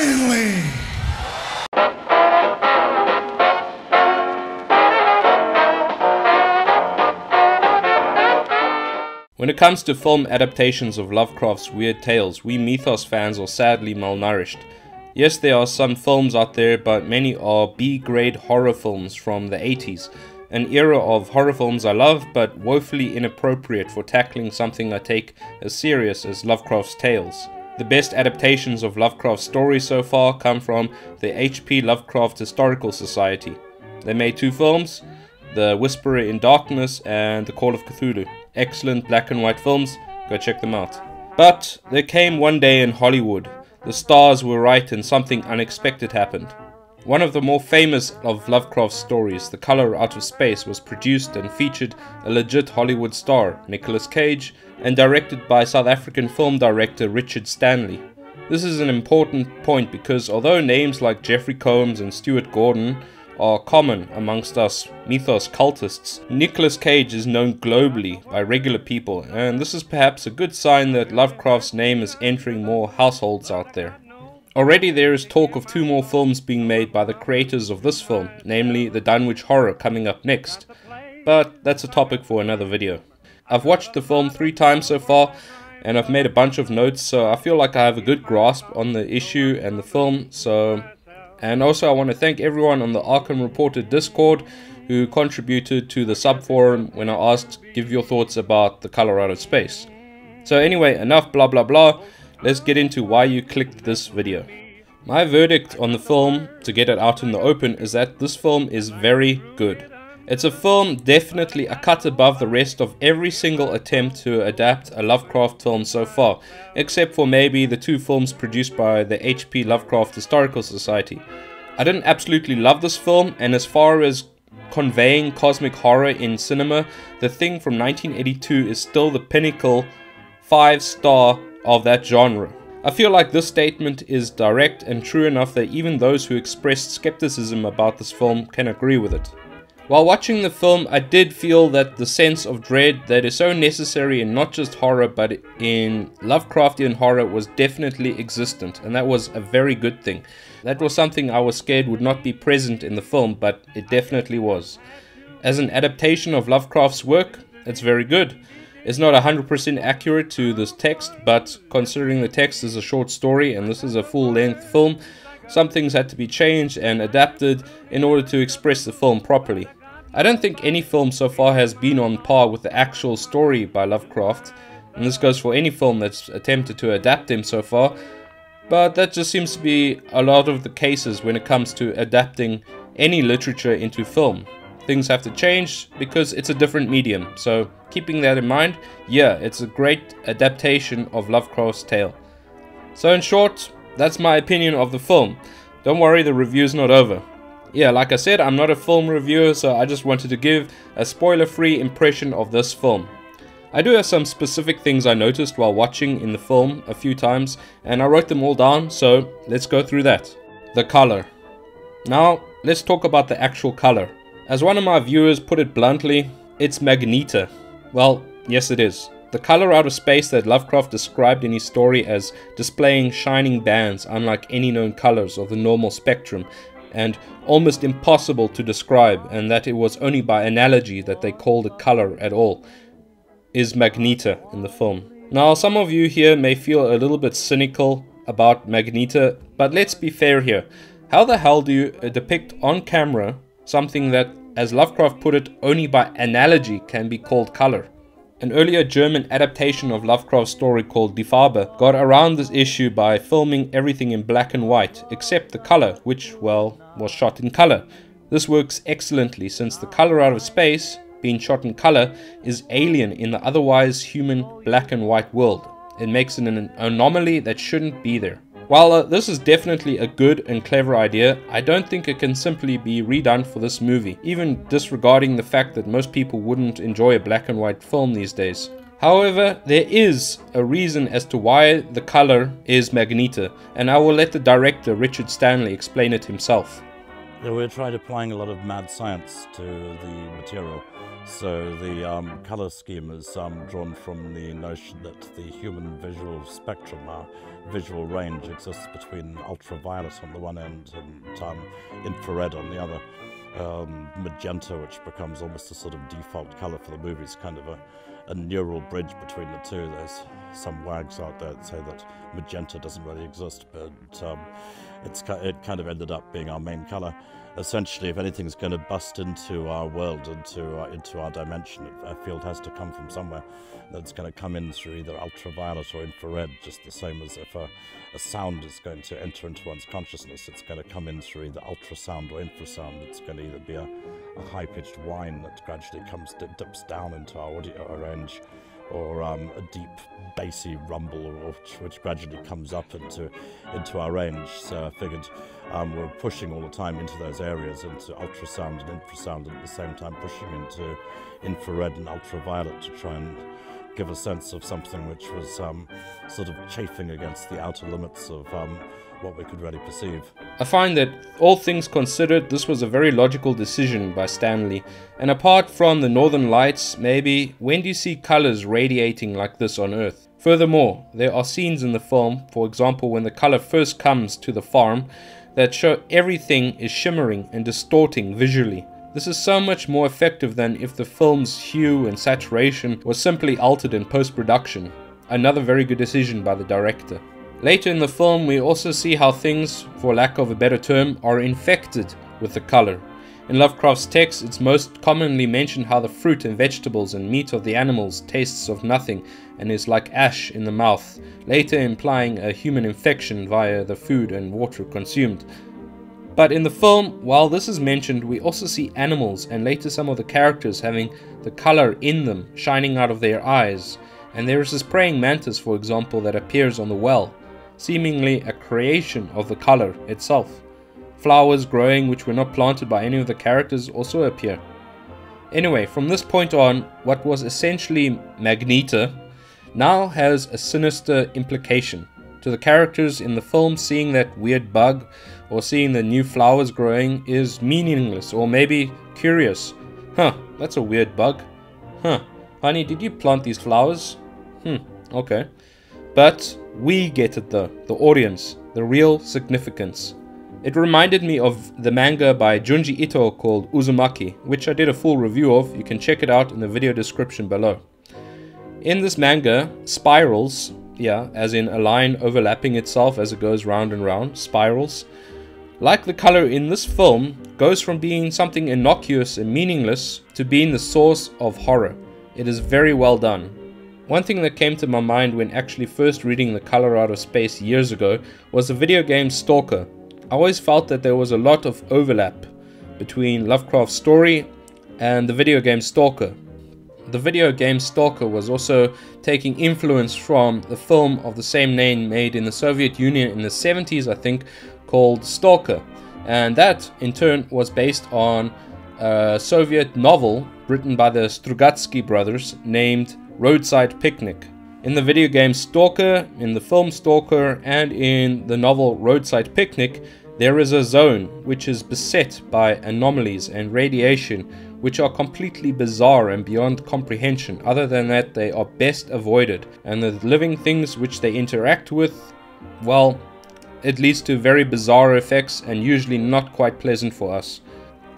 Finally! When it comes to film adaptations of Lovecraft's weird tales, we Mythos fans are sadly malnourished. Yes, there are some films out there, but many are B-grade horror films from the 80s, an era of horror films I love, but woefully inappropriate for tackling something I take as serious as Lovecraft's tales. The best adaptations of Lovecraft's stories so far come from the H.P. Lovecraft Historical Society. They made 2 films, The Whisperer in Darkness and The Call of Cthulhu. Excellent black and white films, go check them out. But there came one day in Hollywood. The stars were right and something unexpected happened. One of the more famous of Lovecraft's stories, The Color Out of Space, was produced and featured a legit Hollywood star, Nicolas Cage, and directed by South African film director Richard Stanley. This is an important point because although names like Jeffrey Combs and Stuart Gordon are common amongst us Mythos cultists, Nicolas Cage is known globally by regular people, and this is perhaps a good sign that Lovecraft's name is entering more households out there. Already there is talk of 2 more films being made by the creators of this film, namely the Dunwich Horror coming up next, but that's a topic for another video. I've watched the film 3 times so far, and I've made a bunch of notes, so I feel like I have a good grasp on the issue and the film, And also I want to thank everyone on the Arkham Reporter Discord who contributed to the subforum when I asked give your thoughts about The Color Out of Space. So anyway, enough blah blah blah, let's get into why you clicked this video. My verdict on the film, to get it out in the open, is that this film is very good. It's a film definitely a cut above the rest of every single attempt to adapt a Lovecraft film so far, except for maybe the 2 films produced by the H.P. Lovecraft Historical Society. I didn't absolutely love this film, and as far as conveying cosmic horror in cinema, The Thing from 1982 is still the pinnacle 5-star of that genre. I feel like this statement is direct and true enough that even those who expressed skepticism about this film can agree with it. While watching the film, I did feel that the sense of dread that is so necessary in not just horror but in Lovecraftian horror was definitely existent, and that was a very good thing. That was something I was scared would not be present in the film, but it definitely was. As an adaptation of Lovecraft's work, it's very good. It's not 100% accurate to this text, but considering the text is a short story and this is a full-length film, some things had to be changed and adapted in order to express the film properly. I don't think any film so far has been on par with the actual story by Lovecraft, and this goes for any film that's attempted to adapt him so far, but that just seems to be a lot of the cases when it comes to adapting any literature into film. Things have to change because it's a different medium, so keeping that in mind, yeah, it's a great adaptation of Lovecraft's tale. So in short, that's my opinion of the film. Don't worry, the review's not over. Yeah, like I said, I'm not a film reviewer, so I just wanted to give a spoiler-free impression of this film. I do have some specific things I noticed while watching in the film a few times, and I wrote them all down, so let's go through that. The color. Now, let's talk about the actual color. As one of my viewers put it bluntly, it's magenta. Well, yes it is. The color out of space that Lovecraft described in his story as displaying shining bands unlike any known colors of the normal spectrum, and almost impossible to describe, and that it was only by analogy that they called it color at all, is magenta in the film. Now, some of you here may feel a little bit cynical about magenta, but let's be fair here. How the hell do you depict on camera something that, as Lovecraft put it, only by analogy can be called color? An earlier German adaptation of Lovecraft's story called Die Farbe got around this issue by filming everything in black and white, except the color, which, well, was shot in color. This works excellently since the color out of space, being shot in color, is alien in the otherwise human black and white world. It makes it an anomaly that shouldn't be there. While this is definitely a good and clever idea, I don't think it can simply be redone for this movie, even disregarding the fact that most people wouldn't enjoy a black and white film these days. However, there is a reason as to why the color is magenta, and I will let the director Richard Stanley explain it himself. We tried applying a lot of mad science to the material. So the color scheme is drawn from the notion that the human visual spectrum visual range exists between ultraviolet on the one end and infrared on the other. Magenta, which becomes almost a sort of default color for the movie, is kind of a neural bridge between the two. There's some wags out there that say that magenta doesn't really exist, but it kind of ended up being our main color. Essentially, if anything's going to bust into our world, into our dimension, a field has to come from somewhere. That's going to come in through either ultraviolet or infrared, just the same as if a sound is going to enter into one's consciousness. It's going to come in through either ultrasound or infrasound. It's going to either be a high-pitched whine that gradually dips down into our audio range, or a deep bassy rumble which gradually comes up into our range. So I figured we're pushing all the time into those areas, into ultrasound and infrasound, and at the same time pushing into infrared and ultraviolet to try and give a sense of something which was sort of chafing against the outer limits of what we could really perceive. I find that, all things considered, this was a very logical decision by Stan Lee. And apart from the Northern Lights, maybe, when do you see colors radiating like this on Earth? Furthermore, there are scenes in the film, for example when the color first comes to the farm, that show everything is shimmering and distorting visually. This is so much more effective than if the film's hue and saturation was simply altered in post-production. Another very good decision by the director. Later in the film, we also see how things, for lack of a better term, are infected with the color. In Lovecraft's text, it's most commonly mentioned how the fruit and vegetables and meat of the animals tastes of nothing and is like ash in the mouth, later implying a human infection via the food and water consumed. But in the film, while this is mentioned, we also see animals and later some of the characters having the color in them shining out of their eyes. And there is this praying mantis, for example, that appears on the well, seemingly a creation of the color itself. Flowers growing which were not planted by any of the characters also appear. Anyway, from this point on, what was essentially Magneto now has a sinister implication. To the characters in the film, seeing that weird bug or seeing the new flowers growing is meaningless or maybe curious. Huh, that's a weird bug. Huh, honey, did you plant these flowers? Okay. But we get it though, the audience, the real significance. It reminded me of the manga by Junji Ito called Uzumaki, which I did a full review of. You can check it out in the video description below. In this manga, spirals, as in a line overlapping itself as it goes round and round, spirals, like the color in this film, goes from being something innocuous and meaningless to being the source of horror. It is very well done. One thing that came to my mind when actually first reading The Color Out of Space years ago was the video game Stalker. I always felt that there was a lot of overlap between Lovecraft's story and the video game Stalker. The video game Stalker was also taking influence from the film of the same name made in the Soviet Union in the 70s, I think, called Stalker. And that, in turn, was based on a Soviet novel written by the Strugatsky brothers named Roadside Picnic. In the video game Stalker, in the film Stalker, and in the novel Roadside Picnic, there is a zone which is beset by anomalies and radiation which are completely bizarre and beyond comprehension. Other than that, they are best avoided, and the living things which they interact with, well, it leads to very bizarre effects and usually not quite pleasant for us.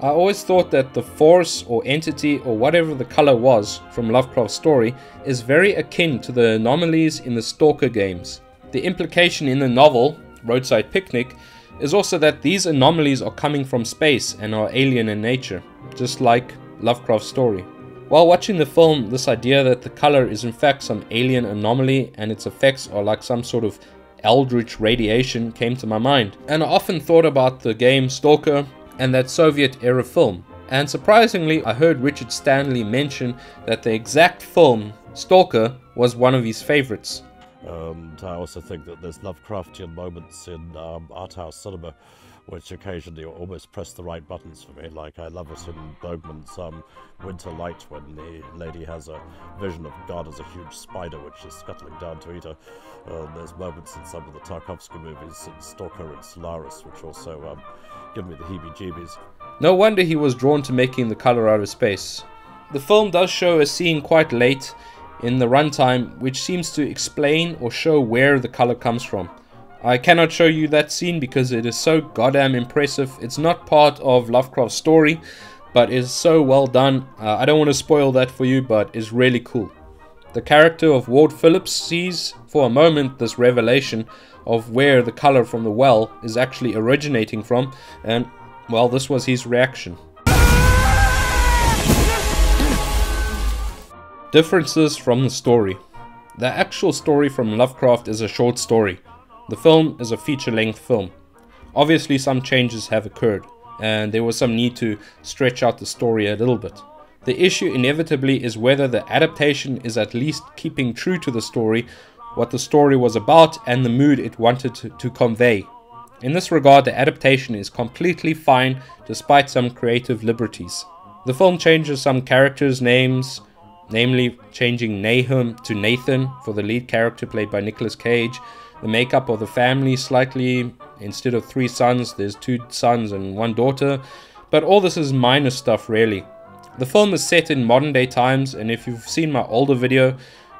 I always thought that the force or entity or whatever the color was from Lovecraft's story is very akin to the anomalies in the Stalker games. The implication in the novel, Roadside Picnic, is also that these anomalies are coming from space and are alien in nature, just like Lovecraft's story. While watching the film, this idea that the color is in fact some alien anomaly and its effects are like some sort of eldritch radiation came to my mind. And I often thought about the game Stalker and that Soviet-era film. And surprisingly, I heard Richard Stanley mention that the exact film, Stalker, was one of his favorites. And I also think that there's Lovecraftian moments in art house cinema which occasionally almost press the right buttons for me. Like I love it in Bergman's Winter Light when the lady has a vision of God as a huge spider which is scuttling down to eat her. There's moments in some of the Tarkovsky movies, in Stalker and Solaris, which also give me the heebie-jeebies. No wonder he was drawn to making The Color Out of Space. The film does show a scene quite late in the runtime which seems to explain or show where the color comes from. I cannot show you that scene because it is so goddamn impressive. It's not part of Lovecraft's story, but is so well done. I don't want to spoil that for you, but it's really cool. The character of Ward Phillips sees for a moment this revelation of where the color from the well is actually originating from, and well, this was his reaction. Differences from the story. The actual story from Lovecraft is a short story. The film is a feature-length film. Obviously some changes have occurred, and there was some need to stretch out the story a little bit. The issue inevitably is whether the adaptation is at least keeping true to the story, what the story was about, and the mood it wanted to convey. In this regard, the adaptation is completely fine despite some creative liberties. The film changes some characters' names, namely changing Nahum to Nathan for the lead character played by Nicolas Cage. The makeup of the family slightly, instead of 3 sons, there's 2 sons and 1 daughter, but all this is minor stuff really. The film is set in modern day times, and if you've seen my older video,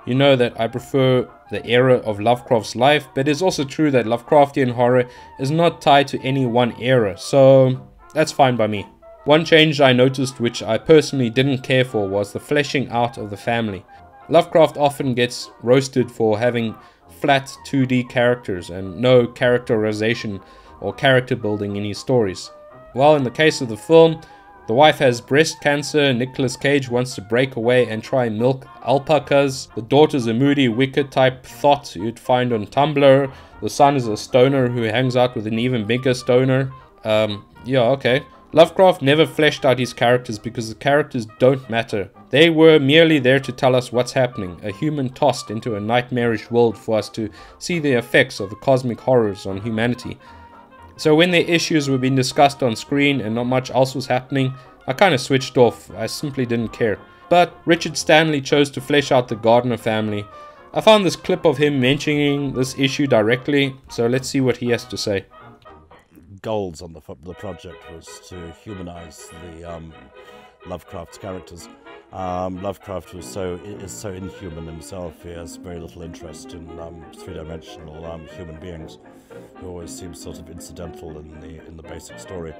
you know that I prefer the era of Lovecraft's life, but it's also true that Lovecraftian horror is not tied to any one era, so that's fine by me. One change I noticed which I personally didn't care for was the fleshing out of the family. Lovecraft often gets roasted for having flat 2D characters and no characterization or character building in his stories. While in the case of the film, the wife has breast cancer, Nicolas Cage wants to break away and try milk alpacas, the daughter's a moody, wicked type thought you'd find on Tumblr, the son is a stoner who hangs out with an even bigger stoner. Yeah, okay. Lovecraft never fleshed out his characters because the characters don't matter. They were merely there to tell us what's happening, a human tossed into a nightmarish world for us to see the effects of the cosmic horrors on humanity. So when their issues were being discussed on screen and not much else was happening, I kinda switched off. I simply didn't care. But Richard Stanley chose to flesh out the Gardner family. I found this clip of him mentioning this issue directly, so let's see what he has to say. Goals on the project was to humanize the Lovecraft's characters. Lovecraft is so inhuman himself. He has very little interest in 3-dimensional human beings, who always seem sort of incidental in the basic story.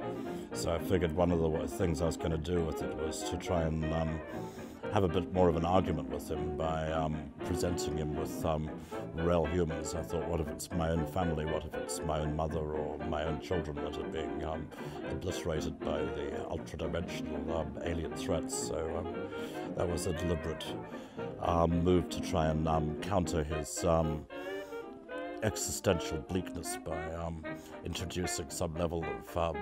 So I figured one of the things I was going to do with it was to try and have a bit more of an argument with him by presenting him with real humans. I thought, what if it's my own family? What if it's my own mother or my own children that are being obliterated by the ultra-dimensional alien threats? So that was a deliberate move to try and counter his existential bleakness by introducing some level of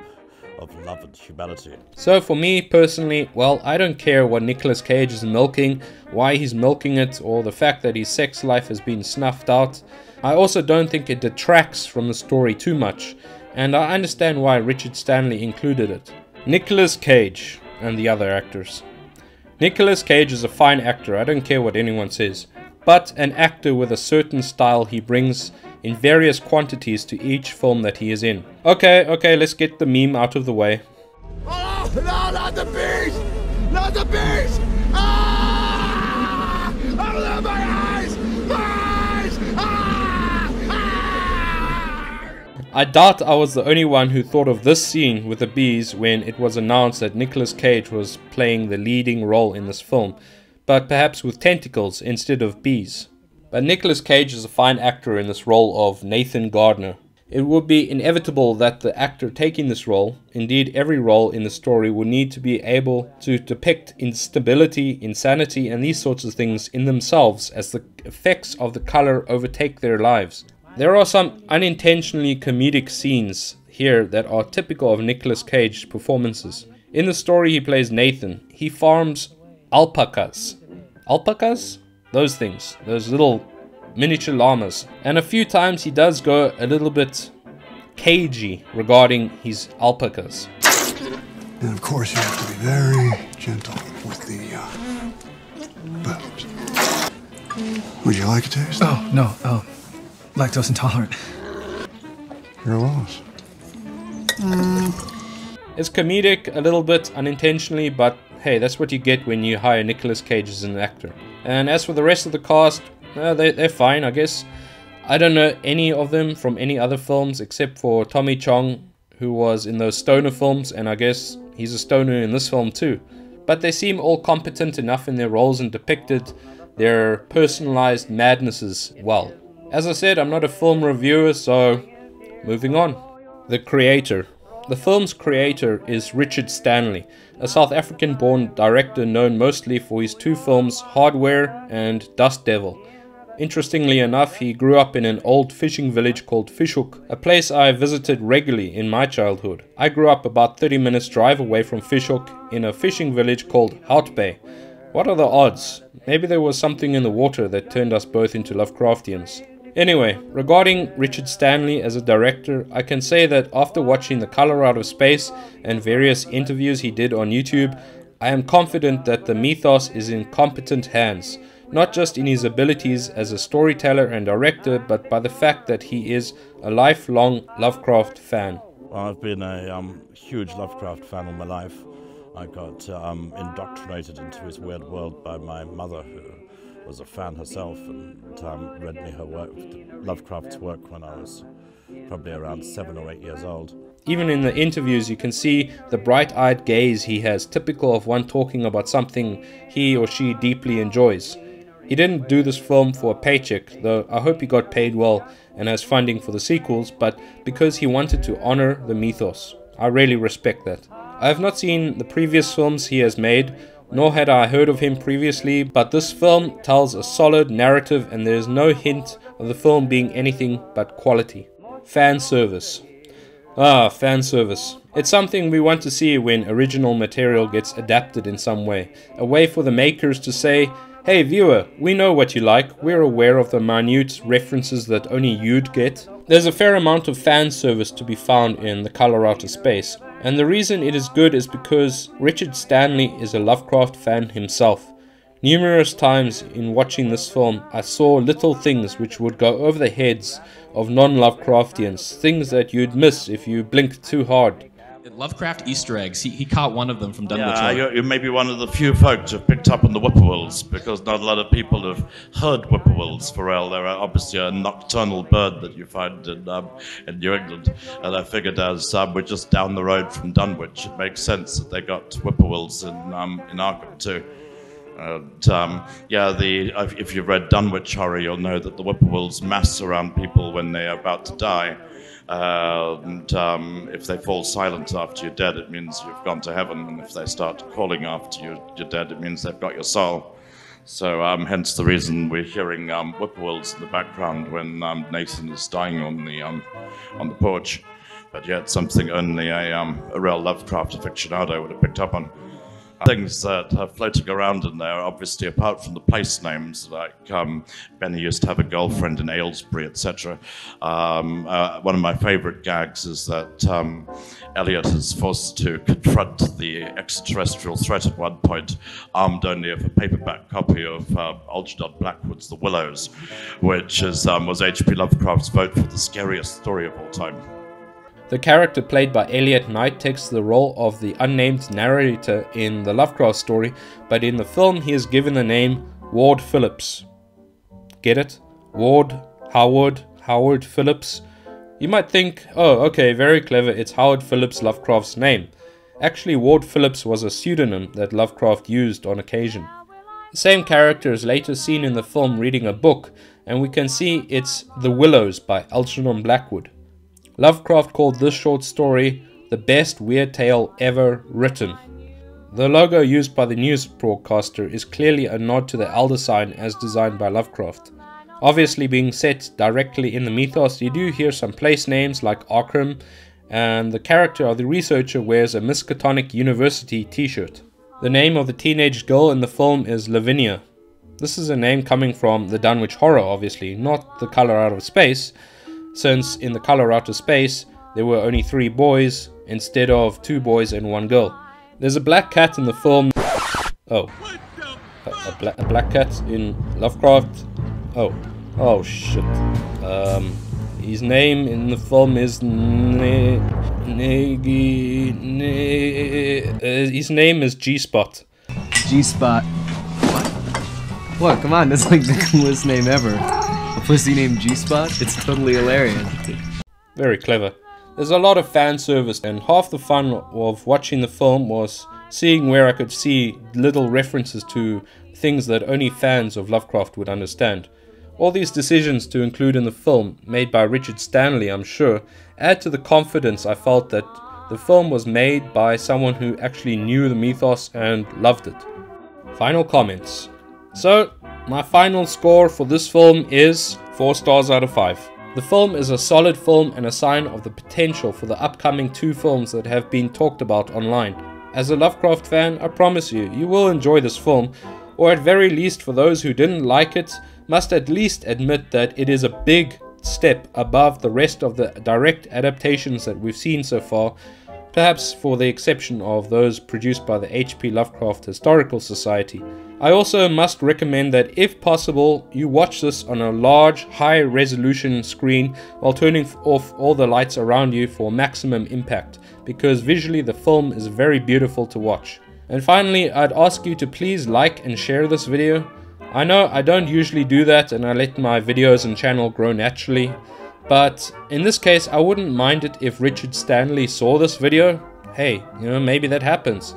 love and humanity. So for me personally, well, I don't care what Nicolas Cage is milking, why he's milking it, or the fact that his sex life has been snuffed out. I also don't think it detracts from the story too much, and I understand why Richard Stanley included it. Nicolas Cage and the other actors. Nicolas Cage is a fine actor, I don't care what anyone says, but an actor with a certain style he brings in various quantities to each film that he is in. Okay, let's get the meme out of the way. Oh, no, not the beast! Not the beast! Ah! Open my eyes! My eyes! Ah! Ah! I doubt I was the only one who thought of this scene with the bees when it was announced that Nicolas Cage was playing the leading role in this film, but perhaps with tentacles instead of bees. But Nicolas Cage is a fine actor in this role of Nathan Gardner. It would be inevitable that the actor taking this role, indeed every role in the story, would need to be able to depict instability, insanity, and these sorts of things in themselves as the effects of the color overtake their lives. There are some unintentionally comedic scenes here that are typical of Nicolas Cage's performances. In the story he plays Nathan. He farms alpacas. Alpacas? Those things, those little miniature llamas. And a few times he does go a little bit cagey regarding his alpacas. And of course you have to be very gentle with the boat. Would you like a taste? Oh, no, lactose intolerant. Your loss. It's comedic a little bit unintentionally, but hey, that's what you get when you hire Nicolas Cage as an actor. And as for the rest of the cast, they're fine, I guess. I don't know any of them from any other films except for Tommy Chong, who was in those stoner films, and I guess he's a stoner in this film too. But they seem all competent enough in their roles and depicted their personalized madnesses well. As I said, I'm not a film reviewer, so moving on. The creator. The film's creator is Richard Stanley, a South African-born director known mostly for his two films Hardware and Dust Devil. Interestingly enough, he grew up in an old fishing village called Fishhoek, a place I visited regularly in my childhood. I grew up about 30 minutes drive away from Fishhoek in a fishing village called Hout Bay. What are the odds? Maybe there was something in the water that turned us both into Lovecraftians. Anyway, regarding Richard Stanley as a director, I can say that after watching The Color Out of Space and various interviews he did on YouTube, I am confident that the mythos is in competent hands. Not just in his abilities as a storyteller and director, but by the fact that he is a lifelong Lovecraft fan. Well, I've been a huge Lovecraft fan all my life. I got indoctrinated into his weird world by my mother, who was a fan herself and read me her work, Lovecraft's work, when I was probably around 7 or 8 years old. Even in the interviews you can see the bright-eyed gaze he has, typical of one talking about something he or she deeply enjoys. He didn't do this film for a paycheck, though I hope he got paid well and has funding for the sequels, but because he wanted to honor the mythos. I really respect that. I have not seen the previous films he has made, nor had I heard of him previously, but this film tells a solid narrative and there is no hint of the film being anything but quality. Fan service. Fan service. It's something we want to see when original material gets adapted in some way. A way for the makers to say, hey viewer, we know what you like, we're aware of the minute references that only you'd get. There's a fair amount of fan service to be found in The Color Out of Space, and the reason it is good is because Richard Stanley is a Lovecraft fan himself. Numerous times in watching this film, I saw little things which would go over the heads of non-Lovecraftians, things that you'd miss if you blinked too hard. Lovecraft Easter eggs. He caught one of them from Dunwich. Yeah, you're maybe one of the few folks who've picked up on the whippoorwills, because not a lot of people have heard whippoorwills, Pharrell. They're obviously a nocturnal bird that you find in New England. And I figured as we're just down the road from Dunwich, it makes sense that they got whippoorwills in Arkham too. If you've read Dunwich Horror, you'll know that the whippoorwills mass around people when they're about to die. If they fall silent after you're dead, it means you've gone to heaven, and if they start calling after you're dead, it means they've got your soul. So hence the reason we're hearing whippoorwills in the background when Nathan is dying on the porch. But yet something only a real Lovecraft aficionado would have picked up on. Things that are floating around in there, obviously, apart from the place names, like Benny used to have a girlfriend in Aylesbury, etc. One of my favourite gags is that Elliot is forced to confront the extraterrestrial threat at one point, armed only with a paperback copy of Algernon Blackwood's The Willows, which was H.P. Lovecraft's vote for the scariest story of all time. The character played by Elliot Knight takes the role of the unnamed narrator in the Lovecraft story, but in the film he is given the name Ward Phillips. Get it? Ward, Howard Phillips. You might think, oh okay, very clever, it's Howard Phillips, Lovecraft's name. Actually, Ward Phillips was a pseudonym that Lovecraft used on occasion. The same character is later seen in the film reading a book, and we can see it's The Willows by Algernon Blackwood. Lovecraft called this short story the best weird tale ever written. The logo used by the news broadcaster is clearly a nod to the Elder Sign as designed by Lovecraft. Obviously being set directly in the mythos, you do hear some place names like Arkham, and the character of the researcher wears a Miskatonic University t-shirt. The name of the teenage girl in the film is Lavinia. This is a name coming from the Dunwich Horror, obviously, not The Color Out of Space, since in The Color Out of Space there were only 3 boys instead of 2 boys and 1 girl. There's a black cat in the film. Oh, a black cat in Lovecraft. Oh shit. His name in the film is his name is G-Spot. G-Spot. What? Come on, that's like the coolest name ever. pussy named G-Spot? It's totally hilarious. Very clever. There's a lot of fan service, and half the fun of watching the film was seeing where I could see little references to things that only fans of Lovecraft would understand. All these decisions to include in the film, made by Richard Stanley I'm sure, add to the confidence I felt that the film was made by someone who actually knew the mythos and loved it. Final comments. So, my final score for this film is 4 stars out of 5. The film is a solid film and a sign of the potential for the upcoming 2 films that have been talked about online. As a Lovecraft fan, I promise you, you will enjoy this film, or at very least for those who didn't like it, must at least admit that it is a big step above the rest of the direct adaptations that we've seen so far, perhaps for the exception of those produced by the H.P. Lovecraft Historical Society. I also must recommend that if possible, you watch this on a large, high-resolution screen while turning off all the lights around you for maximum impact, because visually the film is very beautiful to watch. And finally, I'd ask you to please like and share this video. I know I don't usually do that and I let my videos and channel grow naturally, but in this case I wouldn't mind it if Richard Stanley saw this video. Hey, maybe that happens.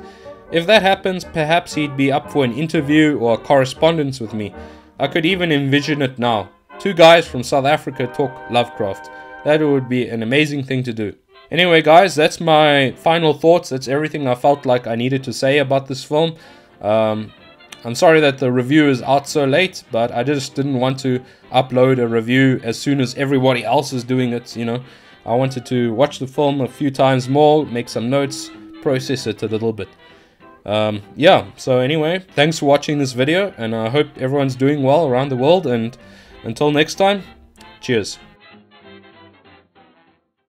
If that happens, perhaps he'd be up for an interview or a correspondence with me. I could even envision it now. 2 guys from South Africa talk Lovecraft. That would be an amazing thing to do. Anyway guys, that's my final thoughts. That's everything I felt like I needed to say about this film. I'm sorry that the review is out so late, but I just didn't want to upload a review as soon as everybody else is doing it, I wanted to watch the film a few times more, make some notes, process it a little bit. Yeah, so anyway, thanks for watching this video, and I hope everyone's doing well around the world, and until next time, cheers.